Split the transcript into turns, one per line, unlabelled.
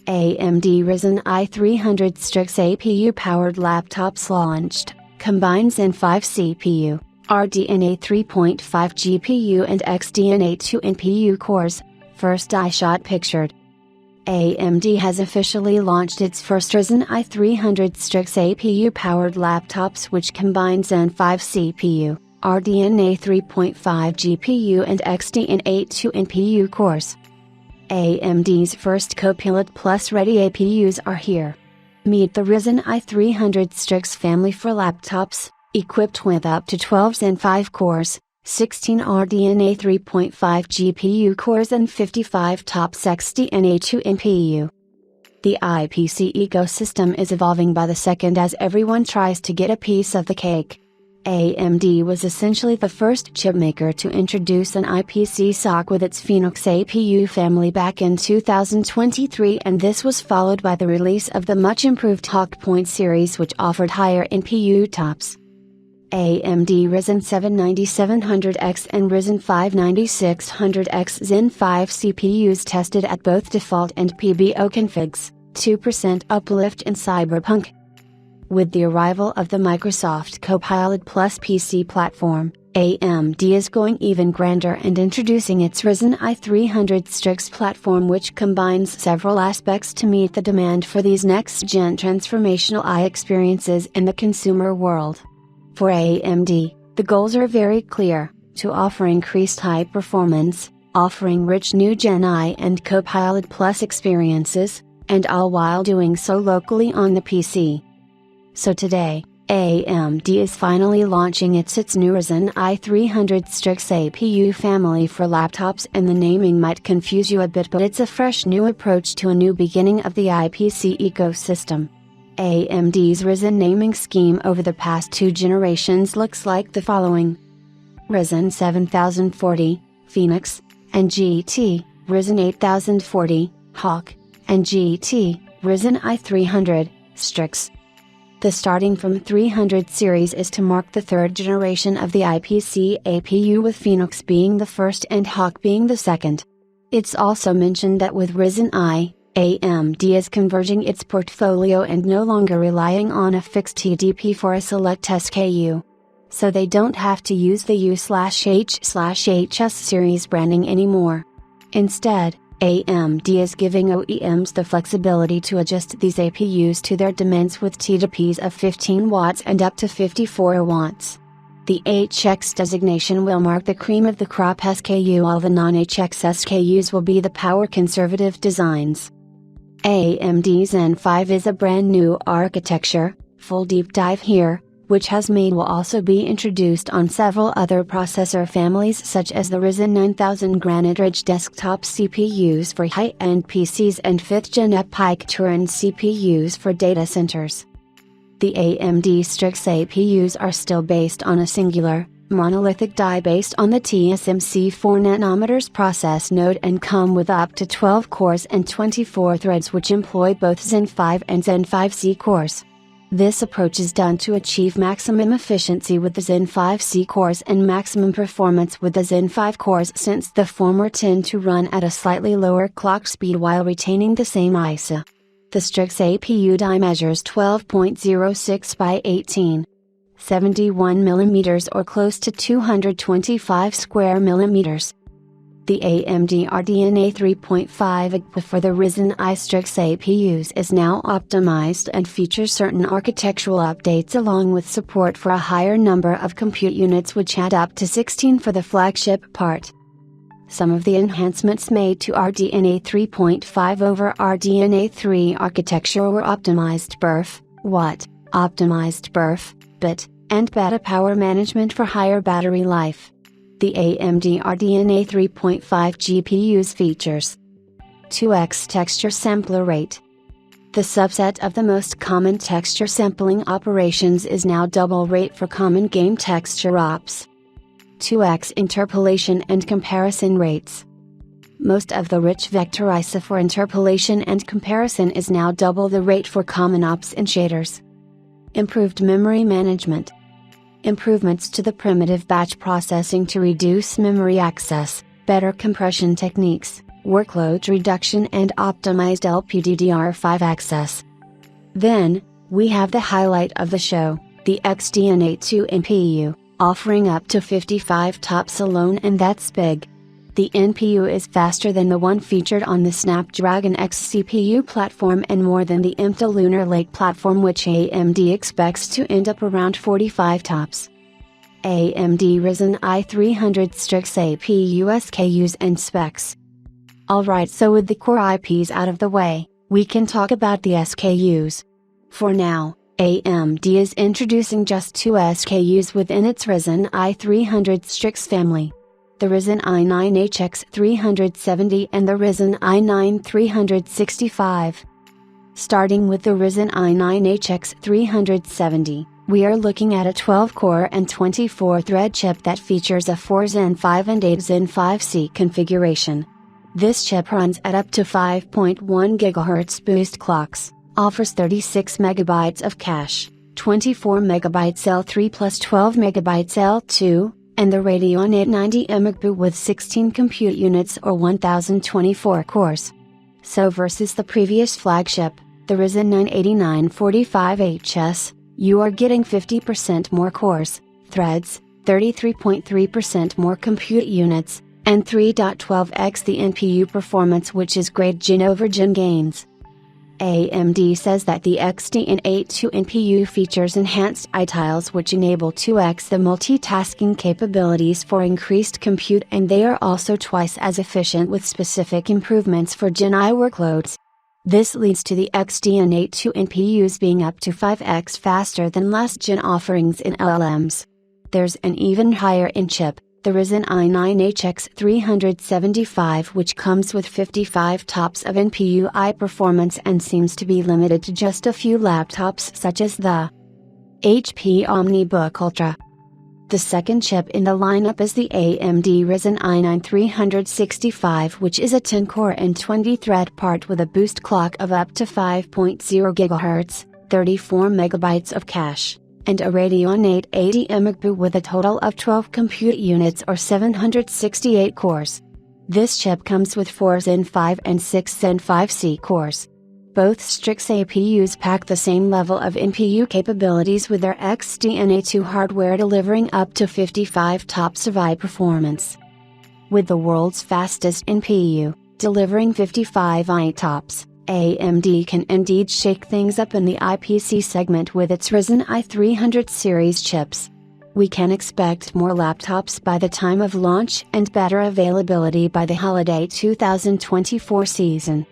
AMD Ryzen i300 Strix APU-powered laptops launched, combines Zen 5 CPU, RDNA 3.5 GPU and XDNA 2 NPU cores, first eye shot pictured. AMD has officially launched its first Ryzen i300 Strix APU-powered laptops which combines Zen 5 CPU, RDNA 3.5 GPU and XDNA 2 NPU cores. AMD's first Copilot Plus ready APUs are here. Meet the Ryzen i300 Strix family for laptops, equipped with up to 12 Zen 5 cores, 16 RDNA 3.5 GPU cores and 55 TOPS XDNA 2 NPU. The IPC ecosystem is evolving by the second as everyone tries to get a piece of the cake. AMD was essentially the first chipmaker to introduce an IPC SoC with its Phoenix APU family back in 2023, and this was followed by the release of the much improved Hawk Point series which offered higher NPU tops. AMD Ryzen 7 9700X and Ryzen 5 9600X Zen 5 CPUs tested at both default and PBO configs, 2% uplift in Cyberpunk. With the arrival of the Microsoft Copilot Plus PC platform, AMD is going even grander and introducing its Ryzen i300 Strix platform which combines several aspects to meet the demand for these next-gen transformational AI experiences in the consumer world. For AMD, the goals are very clear: to offer increased high performance, offering rich new Gen AI and Copilot Plus experiences, and all while doing so locally on the PC. So today, AMD is finally launching its new Ryzen i300 Strix APU family for laptops, and the naming might confuse you a bit, but it's a fresh new approach to a new beginning of the IPC ecosystem. AMD's Ryzen naming scheme over the past two generations looks like the following: Ryzen 7040, Phoenix, and GT, Ryzen 8040, Hawk, and GT, Ryzen i300, Strix. The starting from 300 series is to mark the third generation of the IPC APU, with Phoenix being the first and Hawk being the second. It's also mentioned that with Ryzen I, AMD is converging its portfolio and no longer relying on a fixed TDP for a select SKU. So they don't have to use the U/H/HS series branding anymore. Instead, AMD is giving OEMs the flexibility to adjust these APUs to their demands with TDPs of 15 watts and up to 54 watts. The HX designation will mark the cream of the crop SKU, while the non-HX SKUs will be the power-conservative designs. AMD Zen 5 is a brand new architecture. Full deep dive here, which has made will also be introduced on several other processor families such as the Ryzen 9000 Granite Ridge desktop CPUs for high-end PCs and 5th Gen EPYC Turin CPUs for data centers. The AMD Strix APUs are still based on a singular, monolithic die based on the TSMC 4nm process node and come with up to 12 cores and 24 threads which employ both Zen 5 and Zen 5C cores. This approach is done to achieve maximum efficiency with the Zen 5C cores and maximum performance with the Zen 5 cores, since the former tend to run at a slightly lower clock speed while retaining the same ISA. The Strix APU die measures 12.06 by 18. 71 mm or close to 225 square millimeters. The AMD RDNA 3.5 APU for the Ryzen I Strix APUs is now optimized and features certain architectural updates along with support for a higher number of compute units, which add up to 16 for the flagship part. Some of the enhancements made to RDNA 3.5 over RDNA 3 architecture were optimized BERF, Watt, optimized BERF, bit, and beta power management for higher battery life. The AMD RDNA 3.5 GPU's features 2x texture sampler rate. The subset of the most common texture sampling operations is now double rate for common game texture ops. 2x interpolation and comparison rates. Most of the rich vector ISA for interpolation and comparison is now double the rate for common ops and shaders. Improved memory management. Improvements to the primitive batch processing to reduce memory access, better compression techniques, workload reduction and optimized LPDDR5 access. Then, we have the highlight of the show, the XDNA 2 NPU, offering up to 55 TOPS alone, and that's big. The NPU is faster than the one featured on the Snapdragon X CPU platform and more than the AMD Lunar Lake platform, which AMD expects to end up around 45 TOPS. AMD Ryzen i300 Strix APU SKUs and specs. Alright, so with the core IPs out of the way, we can talk about the SKUs. For now, AMD is introducing just 2 SKUs within its Ryzen i300 Strix family. The Ryzen i9 HX370 and the Ryzen i9 365. Starting with the Ryzen i9 HX370, we are looking at a 12-core and 24-thread chip that features a 4 Zen 5 and 8 Zen 5C configuration. This chip runs at up to 5.1 GHz boost clocks, offers 36 MB of cache, 24 MB L3 plus 12 MB L2, and the Radeon 890 APU with 16 compute units or 1024 cores. So versus the previous flagship, the Ryzen 98945HS, you are getting 50% more cores, threads, 33.3% more compute units, and 3.12x the NPU performance, which is great gen-over-gen gains. AMD says that the XDNA 2 NPU features enhanced ITILs which enable 2x the multitasking capabilities for increased compute, and they are also twice as efficient with specific improvements for Gen I workloads. This leads to the XDNA 2 NPUs being up to 5x faster than last gen offerings in LLMs. There's an even higher in-chip, the Ryzen i9 HX375, which comes with 55 TOPS of NPU I performance and seems to be limited to just a few laptops such as the HP OmniBook Ultra. The second chip in the lineup is the AMD Ryzen i9 365, which is a 10-core and 20-thread part with a boost clock of up to 5.0 GHz, 34 MB of cache, and a Radeon 880 APU with a total of 12 compute units or 768 cores. This chip comes with 4 Zen 5 and 6 Zen 5C cores. Both Strix APUs pack the same level of NPU capabilities, with their XDNA 2 hardware delivering up to 55 TOPS of I performance. With the world's fastest NPU, delivering 55 I TOPS, AMD can indeed shake things up in the IPC segment with its Ryzen i300 series chips. We can expect more laptops by the time of launch and better availability by the holiday 2024 season.